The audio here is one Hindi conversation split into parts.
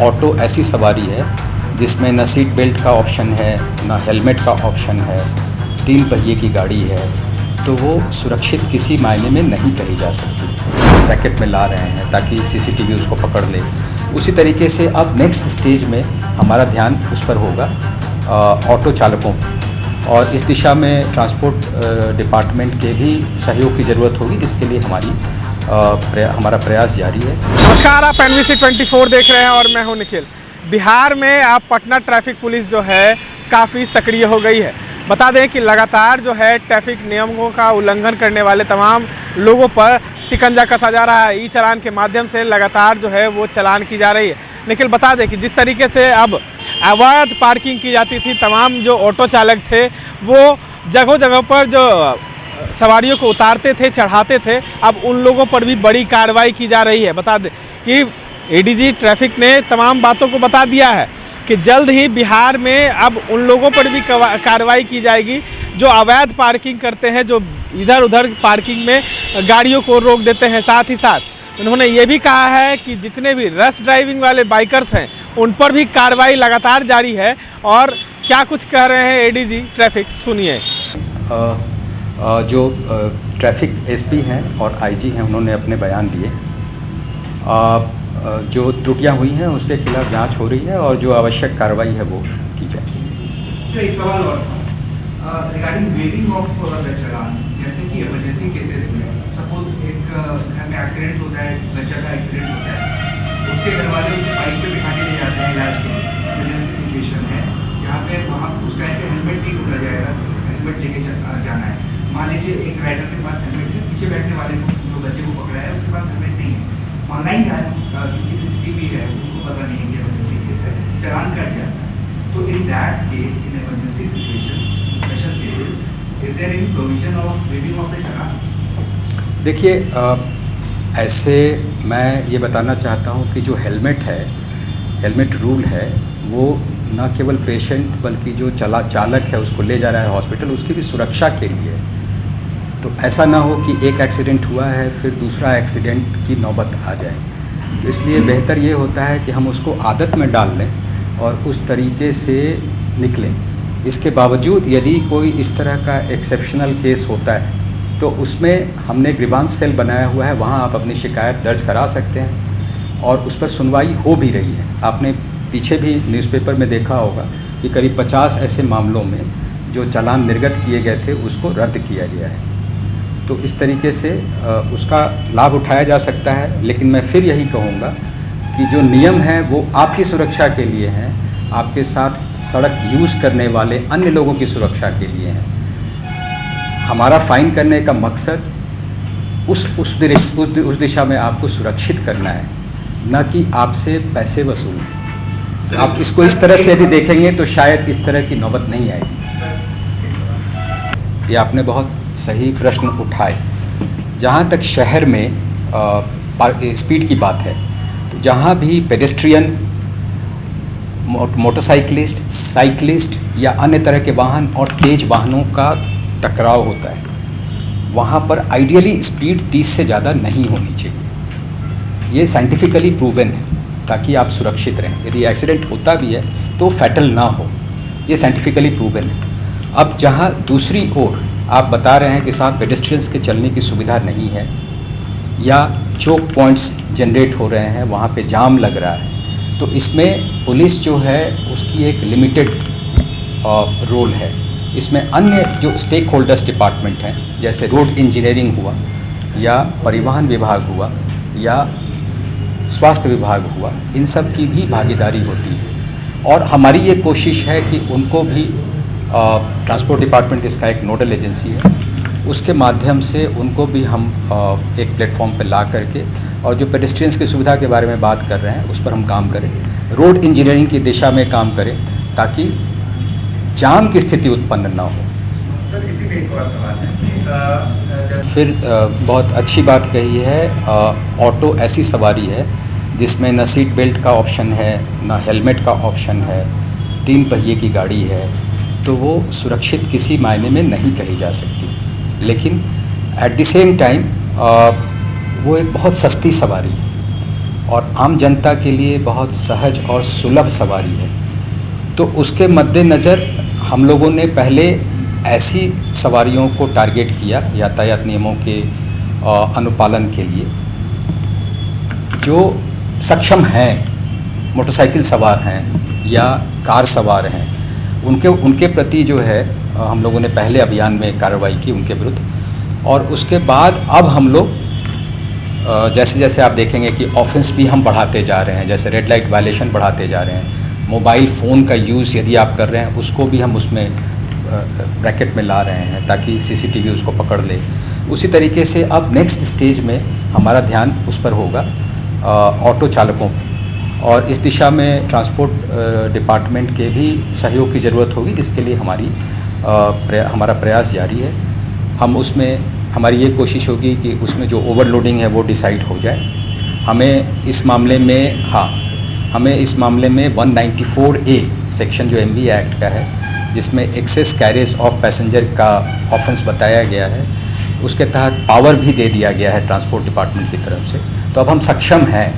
ऑटो ऐसी सवारी है जिसमें न सीट बेल्ट का ऑप्शन है, न हेलमेट का ऑप्शन है, 3 पहिए की गाड़ी है, तो वो सुरक्षित किसी मायने में नहीं कही जा सकती। ब्रैकेट में ला रहे हैं ताकि सीसीटीवी उसको पकड़ ले। उसी तरीके से अब नेक्स्ट स्टेज में हमारा ध्यान उस पर होगा ऑटो चालकों पर, और इस दिशा में ट्रांसपोर्ट डिपार्टमेंट के भी सहयोग की ज़रूरत होगी, जिसके लिए हमारा प्रयास जारी है। नमस्कार, आप NBC 24 देख रहे हैं और मैं हूं निखिल। बिहार में आप पटना ट्रैफिक पुलिस जो है काफ़ी सक्रिय हो गई है। बता दें कि लगातार जो है ट्रैफिक नियमों का उल्लंघन करने वाले तमाम लोगों पर शिकंजा कसा जा रहा है। ई चालान के माध्यम से लगातार जो है वो चालान की जा रही है। लेकिन बता दें कि जिस तरीके से अब अवैध पार्किंग की जाती थी, तमाम जो ऑटो चालक थे वो जगह जगह पर जो सवारियों को उतारते थे, चढ़ाते थे, अब उन लोगों पर भी बड़ी कार्रवाई की जा रही है। बता दें कि ADG ट्रैफिक ने तमाम बातों को बता दिया है कि जल्द ही बिहार में अब उन लोगों पर भी कार्रवाई की जाएगी जो अवैध पार्किंग करते हैं, जो इधर उधर पार्किंग में गाड़ियों को रोक देते हैं। साथ ही साथ उन्होंने ये भी कहा है कि जितने भी रश ड्राइविंग वाले बाइकर्स हैं उन पर भी कार्रवाई लगातार जारी है। और क्या कुछ कह रहे हैं ADG ट्रैफिक, सुनिए। जो ट्रैफिक SP हैं और IG हैं, उन्होंने अपने बयान दिए। जो त्रुटियां हुई हैं उसके खिलाफ जांच हो रही है और जो आवश्यक कार्रवाई है वो की जाएगी। सर, एक सवाल और रिगार्डिंग वेविंग ऑफ द चालान्स, जैसे कि इमरजेंसी केसेस में सपोज एक घर में एक्सीडेंट होता है, बच्चा का एक्सीडेंट होता है, उसके घर वाले उसे बाइक पे बिठा के ले जाते हैं इलाज के लिए। इमरजेंसी सिचुएशन है जहाँ पे वहाँ उस टाइम पे हेलमेट नहीं ढूंढा जाएगा, हेलमेट लेके जाना है। मान लीजिए एक राइडर के पास हेलमेट है, पीछे बैठने वाले को जो बच्चे को पकड़ा है उसके पास हेलमेट नहीं है। ऑनलाइन चूँकि CCTV है उसको पता नहीं है कि इमरजेंसी केस है, चालान कट जाता है। तो in that case, in emergency situations, special cases, is there any provision of waiving of the challans? देखिए, ऐसे मैं ये बताना चाहता हूँ कि जो हेलमेट है, हेलमेट रूल है, वो न केवल पेशेंट बल्कि जो चालक है उसको ले जा रहा है हॉस्पिटल, उसकी भी सुरक्षा के लिए। तो ऐसा ना हो कि एक एक्सीडेंट हुआ है फिर दूसरा एक्सीडेंट की नौबत आ जाए। तो इसलिए बेहतर ये होता है कि हम उसको आदत में डाल लें और उस तरीके से निकलें। इसके बावजूद यदि कोई इस तरह का एक्सेप्शनल केस होता है तो उसमें हमने ग्रीवांस सेल बनाया हुआ है, वहाँ आप अपनी शिकायत दर्ज करा सकते हैं और उस पर सुनवाई हो भी रही है। आपने पीछे भी न्यूज़पेपर में देखा होगा कि करीब 50 ऐसे मामलों में जो चालान निर्गत किए गए थे उसको रद्द किया गया है। तो इस तरीके से उसका लाभ उठाया जा सकता है। लेकिन मैं फिर यही कहूँगा कि जो नियम हैं वो आपकी सुरक्षा के लिए हैं, आपके साथ सड़क यूज़ करने वाले अन्य लोगों की सुरक्षा के लिए हैं। हमारा फाइन करने का मकसद उस दिशा में आपको सुरक्षित करना है, न कि आपसे पैसे वसूलना। आप इसको इस तरह से यदि देखेंगे तो शायद इस तरह की नौबत नहीं आएगी। ये आपने बहुत सही प्रश्न उठाए। जहाँ तक शहर में स्पीड की बात है, तो जहाँ भी पेडेस्ट्रियन, मोटरसाइकिलिस्ट, साइकिलिस्ट या अन्य तरह के वाहन और तेज़ वाहनों का टकराव होता है, वहाँ पर आइडियली स्पीड 30 से ज़्यादा नहीं होनी चाहिए। ये साइंटिफिकली प्रूवन है ताकि आप सुरक्षित रहें। यदि एक्सीडेंट होता भी है तो फैटल ना हो, ये साइंटिफिकली प्रूवन है। अब जहाँ दूसरी ओर आप बता रहे हैं कि साथ पेडेस्ट्रियंस के चलने की सुविधा नहीं है या चोक पॉइंट्स जनरेट हो रहे हैं, वहाँ पे जाम लग रहा है, तो इसमें पुलिस जो है उसकी एक लिमिटेड रोल है। इसमें अन्य जो स्टेक होल्डर्स डिपार्टमेंट हैं, जैसे रोड इंजीनियरिंग हुआ या परिवहन विभाग हुआ या स्वास्थ्य विभाग हुआ, इन सब की भी भागीदारी होती है। और हमारी ये कोशिश है कि उनको भी ट्रांसपोर्ट डिपार्टमेंट इसका एक नोडल एजेंसी है, उसके माध्यम से उनको भी हम एक प्लेटफॉर्म पर ला करके और जो पेडेस्ट्रियंस की सुविधा के बारे में बात कर रहे हैं उस पर हम काम करें, रोड इंजीनियरिंग की दिशा में काम करें ताकि जाम की स्थिति उत्पन्न ना हो। सर, इसी में एक और सवाल है। फिर बहुत अच्छी बात कही है। ऑटो ऐसी सवारी है जिसमें न सीट बेल्ट का ऑप्शन है, न हेलमेट का ऑप्शन है, 3 पहिए की गाड़ी है, तो वो सुरक्षित किसी मायने में नहीं कही जा सकती। लेकिन एट द सेम टाइम वो एक बहुत सस्ती सवारी है। और आम जनता के लिए बहुत सहज और सुलभ सवारी है। तो उसके मद्देनज़र हम लोगों ने पहले ऐसी सवारियों को टारगेट किया यातायात नियमों के अनुपालन के लिए, जो सक्षम हैं, मोटरसाइकिल सवार हैं या कार सवार हैं, उनके प्रति जो है हम लोगों ने पहले अभियान में कार्रवाई की उनके विरुद्ध। और उसके बाद अब हम लोग जैसे जैसे आप देखेंगे कि ऑफेंस भी हम बढ़ाते जा रहे हैं, जैसे रेड लाइट वायलेशन बढ़ाते जा रहे हैं, मोबाइल फ़ोन का यूज़ यदि आप कर रहे हैं उसको भी हम उसमें ब्रैकेट में ला रहे हैं ताकि सीसीटीवी उसको पकड़ ले। उसी तरीके से अब नेक्स्ट स्टेज में हमारा ध्यान उस पर होगा ऑटो चालकों पर, और इस दिशा में ट्रांसपोर्ट डिपार्टमेंट के भी सहयोग की ज़रूरत होगी, जिसके लिए हमारा प्रयास जारी है। हम उसमें हमारी ये कोशिश होगी कि उसमें जो ओवरलोडिंग है वो डिसाइड हो जाए। हमें इस मामले में 194A सेक्शन जो MV एक्ट का है, जिसमें एक्सेस कैरेज ऑफ पैसेंजर का ऑफेंस बताया गया है, उसके तहत पावर भी दे दिया गया है ट्रांसपोर्ट डिपार्टमेंट की तरफ से। तो अब हम सक्षम हैं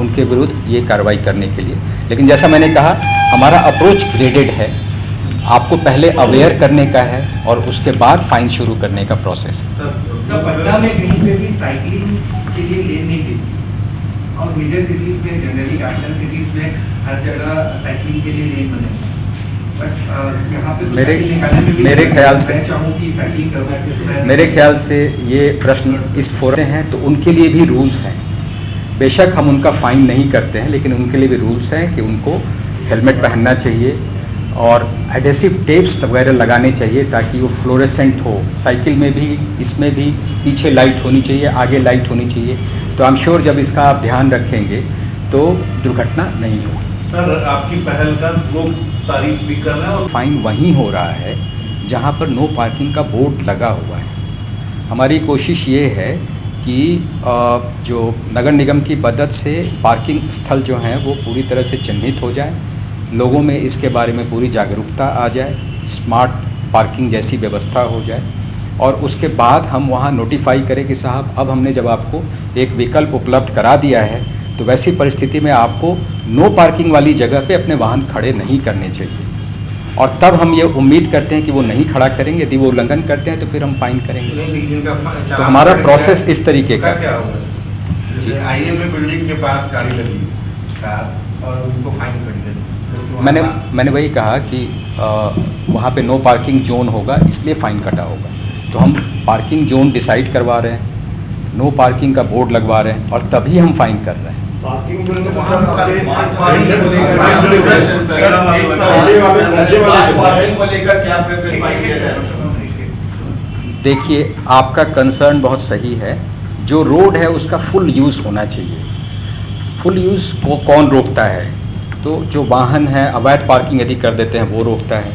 उनके विरुद्ध ये कार्रवाई करने के लिए। लेकिन जैसा मैंने कहा, हमारा अप्रोच ग्रेडेड है, आपको पहले अवेयर करने का है और उसके बाद फाइन शुरू करने का प्रोसेस है। सर, पटना में कहीं पे भी साइकिलिंग के लिए लेन नहीं देती, और मेजर सिटीज में, जनरली कैपिटल सिटीज में हर जगह साइकिलिंग के लिए लेन बने, बट यहाँ पे मेरे ख्याल से ये प्रश्न इस फोरम हैं, तो उनके लिए भी रूल्स हैं। बेशक हम उनका फ़ाइन नहीं करते हैं, लेकिन उनके लिए भी रूल्स हैं कि उनको हेलमेट पहनना चाहिए और एडेसिव टेप्स वगैरह लगाने चाहिए ताकि वो फ्लोरेसेंट हो। साइकिल में भी, इसमें भी पीछे लाइट होनी चाहिए, आगे लाइट होनी चाहिए। तो आई एम श्योर जब इसका आप ध्यान रखेंगे तो दुर्घटना नहीं होगी। सर, आपकी पहल का लोग तारीफ भी कर रहे हैं और फाइन वहीं हो रहा है जहाँ पर नो पार्किंग का बोर्ड लगा हुआ है। हमारी कोशिश ये है कि जो नगर निगम की मदद से पार्किंग स्थल जो हैं वो पूरी तरह से चिन्हित हो जाए, लोगों में इसके बारे में पूरी जागरूकता आ जाए, स्मार्ट पार्किंग जैसी व्यवस्था हो जाए, और उसके बाद हम वहाँ नोटिफाई करें कि साहब अब हमने जब आपको एक विकल्प उपलब्ध करा दिया है तो वैसी परिस्थिति में आपको नो पार्किंग वाली जगह पे अपने वाहन खड़े नहीं करने चाहिए। और तब हम ये उम्मीद करते हैं कि वो नहीं खड़ा करेंगे। यदि वो उल्लंघन करते हैं तो फिर हम फाइन करेंगे। तो हमारा प्रोसेस इस तरीके का क्या होगा? जैसे IMA बिल्डिंग के पास गाड़ी लगी कार और उनको फाइन कर दिया, मैंने वही कहा कि वहाँ पे नो पार्किंग जोन होगा, इसलिए फ़ाइन कटा होगा। तो हम पार्किंग जोन डिसाइड करवा रहे हैं, नो पार्किंग का बोर्ड लगवा रहे हैं, और तभी हम फाइन कर रहे हैं। देखिए, आपका कंसर्न बहुत सही है। जो रोड है उसका फुल यूज़ होना चाहिए। फुल यूज़ को कौन रोकता है? तो जो वाहन हैं अवैध पार्किंग यदि कर देते हैं वो रोकता है,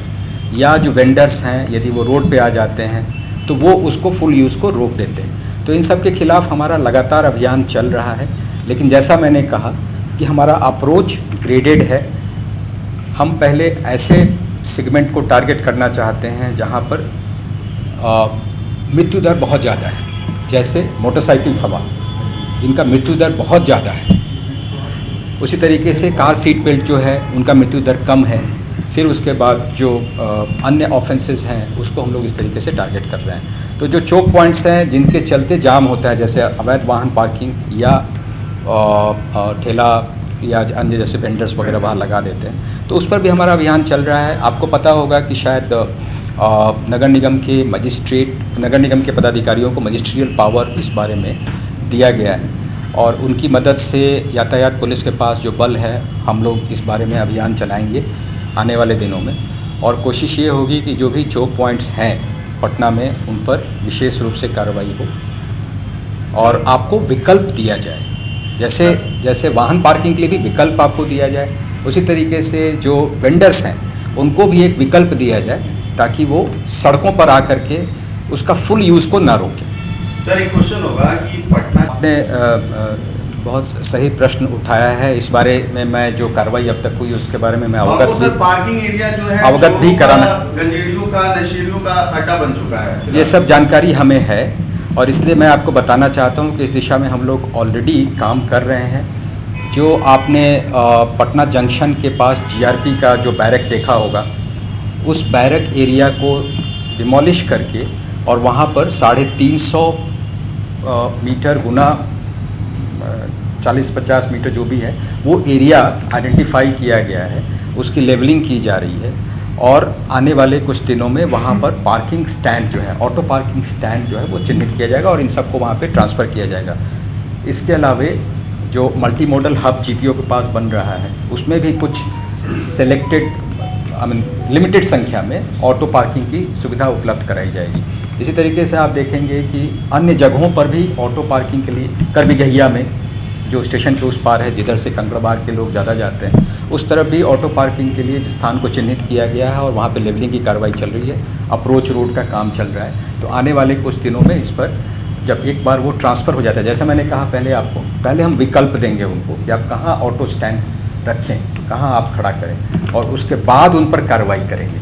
या जो वेंडर्स हैं यदि वो रोड पे आ जाते हैं तो वो उसको फुल यूज़ को रोक देते हैं। तो इन सब के खिलाफ हमारा लगातार अभियान चल रहा है। लेकिन जैसा मैंने कहा कि हमारा अप्रोच ग्रेडेड है। हम पहले ऐसे सेगमेंट को टारगेट करना चाहते हैं जहां पर मृत्यु दर बहुत ज़्यादा है, जैसे मोटरसाइकिल सवार, इनका मृत्यु दर बहुत ज़्यादा है। उसी तरीके से कार सीट बेल्ट जो है उनका मृत्यु दर कम है। फिर उसके बाद जो अन्य ऑफेंसेस हैं उसको हम लोग इस तरीके से टारगेट कर रहे हैं। तो जो चौक पॉइंट्स हैं जिनके चलते जाम होता है, जैसे अवैध वाहन पार्किंग या ठेला या अन्य जैसे वेंडर्स वगैरह वहाँ लगा देते हैं, तो उस पर भी हमारा अभियान चल रहा है। आपको पता होगा कि शायद नगर निगम के पदाधिकारियों को मजिस्ट्रियल पावर इस बारे में दिया गया है, और उनकी मदद से यातायात पुलिस के पास जो बल है, हम लोग इस बारे में अभियान चलाएंगे आने वाले दिनों में। और कोशिश ये होगी कि जो भी चौक पॉइंट्स हैं पटना में उन पर विशेष रूप से कार्रवाई हो और आपको विकल्प दिया जाए। जैसे वाहन पार्किंग के लिए भी विकल्प आपको दिया जाए, उसी तरीके से जो वेंडर्स हैं उनको भी एक विकल्प दिया जाए ताकि वो सड़कों पर आकर के उसका फुल यूज़ को ना रोकें। सर, एक क्वेश्चन होगा कि पटना आपने बहुत सही प्रश्न उठाया है। इस बारे में मैं जो कार्रवाई अब तक हुई उसके बारे में मैं पार्किंग एरिया जो है अवगत भी कराना, गंजेड़ियों का, नशेड़ियों का अड्डा बन चुका है। ये सब जानकारी हमें है और इसलिए मैं आपको बताना चाहता हूँ कि इस दिशा में हम लोग ऑलरेडी काम कर रहे हैं। जो आपने पटना जंक्शन के पास जीआरपी का जो बैरक देखा होगा, उस बैरक एरिया को डिमोलिश करके और वहाँ पर 350 मीटर गुना 40-50 मीटर जो भी है वो एरिया आइडेंटिफाई किया गया है, उसकी लेवलिंग की जा रही है और आने वाले कुछ दिनों में वहाँ पर पार्किंग स्टैंड जो है, ऑटो पार्किंग स्टैंड जो है वो चिन्हित किया जाएगा और इन सबको वहाँ पे ट्रांसफ़र किया जाएगा। इसके अलावे जो मल्टी मॉडल हब जीपीओ के पास बन रहा है उसमें भी कुछ सेलेक्टेड लिमिटेड संख्या में ऑटो पार्किंग की सुविधा उपलब्ध कराई जाएगी। इसी तरीके से आप देखेंगे कि अन्य जगहों पर भी ऑटो पार्किंग के लिए करबिगहिया में जो स्टेशन के उस पार है, जिधर से कंकड़बाग के लोग ज़्यादा जाते हैं, उस तरफ भी ऑटो पार्किंग के लिए स्थान को चिन्हित किया गया है और वहाँ पे लेवलिंग की कार्रवाई चल रही है। अप्रोच रोड का काम चल रहा है। तो आने वाले कुछ दिनों में इस पर जब एक बार वो ट्रांसफ़र हो जाता है, जैसे मैंने कहा पहले हम विकल्प देंगे उनको कि आप कहाँ ऑटो स्टैंड रखें, कहाँ आप खड़ा करें और उसके बाद उन पर कार्रवाई करेंगे।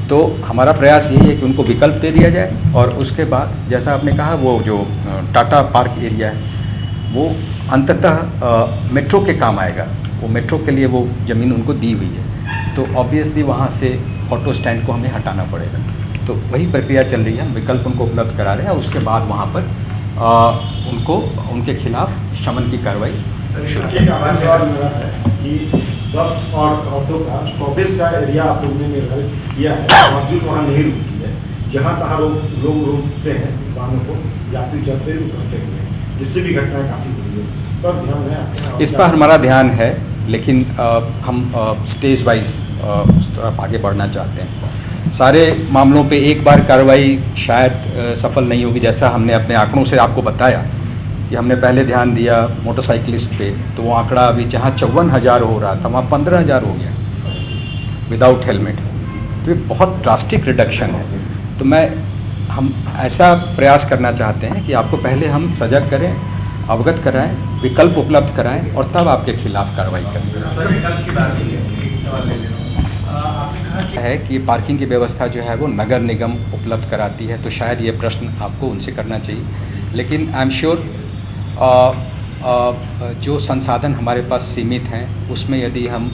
तो हमारा प्रयास यही है कि उनको विकल्प दे दिया जाए और उसके बाद जैसा आपने कहा वो जो टाटा पार्क एरिया है वो अंततः मेट्रो के काम आएगा। वो मेट्रो के लिए वो ज़मीन उनको दी हुई है, तो ऑब्वियसली वहाँ से ऑटो स्टैंड को हमें हटाना पड़ेगा। तो वही प्रक्रिया चल रही है, हम विकल्प उनको उपलब्ध करा रहे हैं और उसके बाद वहाँ पर उनको उनके खिलाफ शमन की कार्रवाई शुरू एक आवाज़ और मेरा है कि बस और ऑटो का स्टॉपेज का एरिया आप लोगों ने निर्धारित किया है, बावजूद वहाँ नहीं रुकती है। जहाँ तहाँ लोग रोकते हैं वाहनों को, यात्री चलते उतरते हुए, जिससे भी घटनाएं काफ़ी हुई है। इस पर ध्यान है? इस पर हमारा ध्यान है, लेकिन हम स्टेज वाइज उस तरफ आगे बढ़ना चाहते हैं। सारे मामलों पे एक बार कार्रवाई शायद सफल नहीं होगी। जैसा हमने अपने आंकड़ों से आपको बताया कि हमने पहले ध्यान दिया मोटरसाइकिलिस्ट पे, तो वो आंकड़ा अभी जहाँ 54,000 हो रहा था वहाँ 15,000 हो गया विदाउट हेलमेट। तो ये बहुत ड्रास्टिक रिडक्शन है। तो हम ऐसा प्रयास करना चाहते हैं कि आपको पहले हम सजग करें, अवगत कराएं, विकल्प उपलब्ध कराएं और तब आपके खिलाफ कार्रवाई है कि पार्किंग की व्यवस्था जो है वो नगर निगम उपलब्ध कराती है। तो शायद ये प्रश्न आपको उनसे करना चाहिए, लेकिन आई एम श्योर जो संसाधन हमारे पास सीमित हैं उसमें यदि हम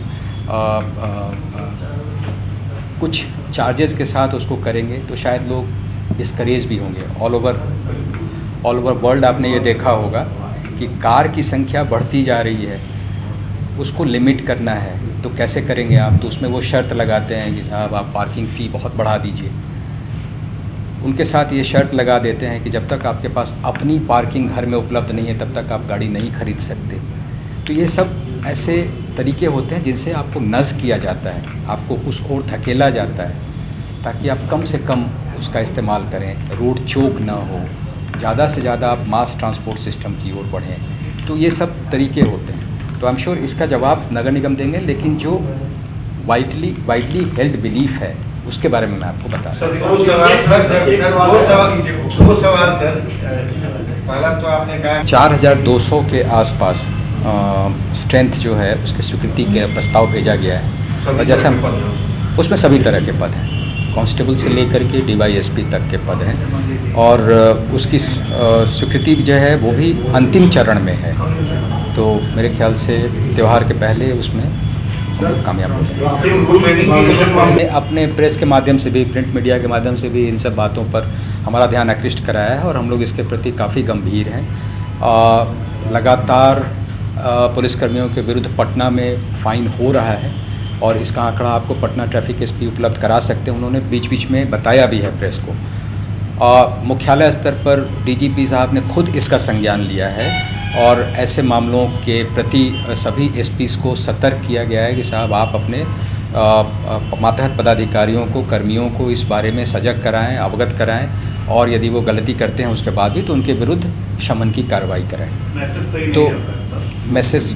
कुछ चार्जेस के साथ उसको करेंगे तो शायद लोग डिस्करेज भी होंगे। ऑल ओवर वर्ल्ड आपने ये देखा होगा कि कार की संख्या बढ़ती जा रही है, उसको लिमिट करना है तो कैसे करेंगे आप? तो उसमें वो शर्त लगाते हैं कि साहब आप पार्किंग फ़ी बहुत बढ़ा दीजिए। उनके साथ ये शर्त लगा देते हैं कि जब तक आपके पास अपनी पार्किंग घर में उपलब्ध नहीं है तब तक आप गाड़ी नहीं खरीद सकते। तो ये सब ऐसे तरीके होते हैं जिनसे आपको नज़ किया जाता है, आपको उस ओर धकेला जाता है ताकि आप कम से कम उसका इस्तेमाल करें, रोड चौक ना हो, ज़्यादा से ज़्यादा आप मास ट्रांसपोर्ट सिस्टम की ओर बढ़ें। तो ये सब तरीके होते हैं। तो आई एम श्योर इसका जवाब नगर निगम देंगे, लेकिन जो वाइडली हेल्ड बिलीफ है उसके बारे में मैं आपको बता दूं। दो सवाल सर। पहला तो आपने कहा 4,200 के आसपास स्ट्रेंथ जो है उसकी स्वीकृति के प्रस्ताव भेजा गया है और जैसे उसमें सभी तरह के पद हैं, कांस्टेबल से लेकर के DYSP तक के पद हैं और उसकी स्वीकृति जो है वो भी अंतिम चरण में है। तो मेरे ख्याल से त्यौहार के पहले उसमें हम लोग कामयाब हो जाएंगे। अपने प्रेस के माध्यम से भी, प्रिंट मीडिया के माध्यम से भी इन सब बातों पर हमारा ध्यान आकृष्ट कराया है और हम लोग इसके प्रति काफ़ी गंभीर हैं। लगातार पुलिसकर्मियों के विरुद्ध पटना में फ़ाइन हो रहा है और इसका आंकड़ा आपको पटना ट्रैफिक SP उपलब्ध करा सकते हैं। उन्होंने बीच बीच में बताया भी है प्रेस को। मुख्यालय स्तर पर DGP साहब ने खुद इसका संज्ञान लिया है और ऐसे मामलों के प्रति सभी SPs को सतर्क किया गया है कि साहब आप अपने मातहत पदाधिकारियों को, कर्मियों को इस बारे में सजग कराएं, अवगत कराएं और यदि वो गलती करते हैं उसके बाद भी तो उनके विरुद्ध शमन की कार्रवाई कराएं। तो message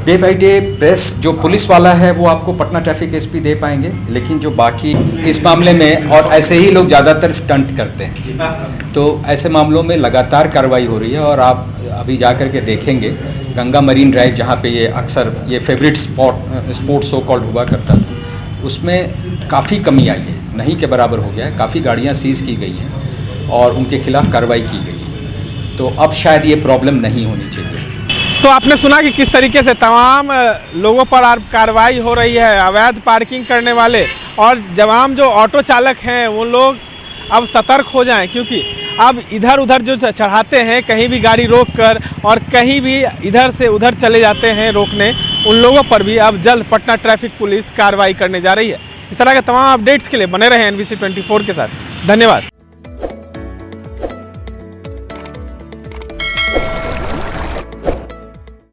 day by day press जो पुलिस वाला है वो आपको पटना ट्रैफिक SP दे पाएंगे, लेकिन जो बाकी इस मामले में और ऐसे ही लोग ज़्यादातर स्टंट करते हैं। तो ऐसे मामलों में लगातार कार्रवाई हो रही है और आप अभी जा कर के देखेंगे गंगा मरीन ड्राइव जहाँ पे ये अक्सर ये फेवरेट स्पोर्ट सो कॉल्ड हुआ करता था, उसमें काफ़ी कमी आई है, नहीं के बराबर हो गया है। काफ़ी गाड़ियाँ सीज़ की गई हैं और उनके खिलाफ कार्रवाई की गई है। तो अब शायद ये प्रॉब्लम नहीं होनी चाहिए। तो आपने सुना कि किस तरीके से तमाम लोगों पर कार्रवाई हो रही है, अवैध पार्किंग करने वाले और तमाम जो ऑटो चालक हैं वो लोग अब सतर्क हो जाएं, क्योंकि अब इधर उधर जो चढ़ाते हैं, कहीं भी गाड़ी रोक कर और कहीं भी इधर से उधर चले जाते हैं रोकने, उन लोगों पर भी अब जल्द पटना ट्रैफिक पुलिस कार्रवाई करने जा रही है। इस तरह के तमाम अपडेट्स के लिए बने रहें NBC 24 के साथ। धन्यवाद।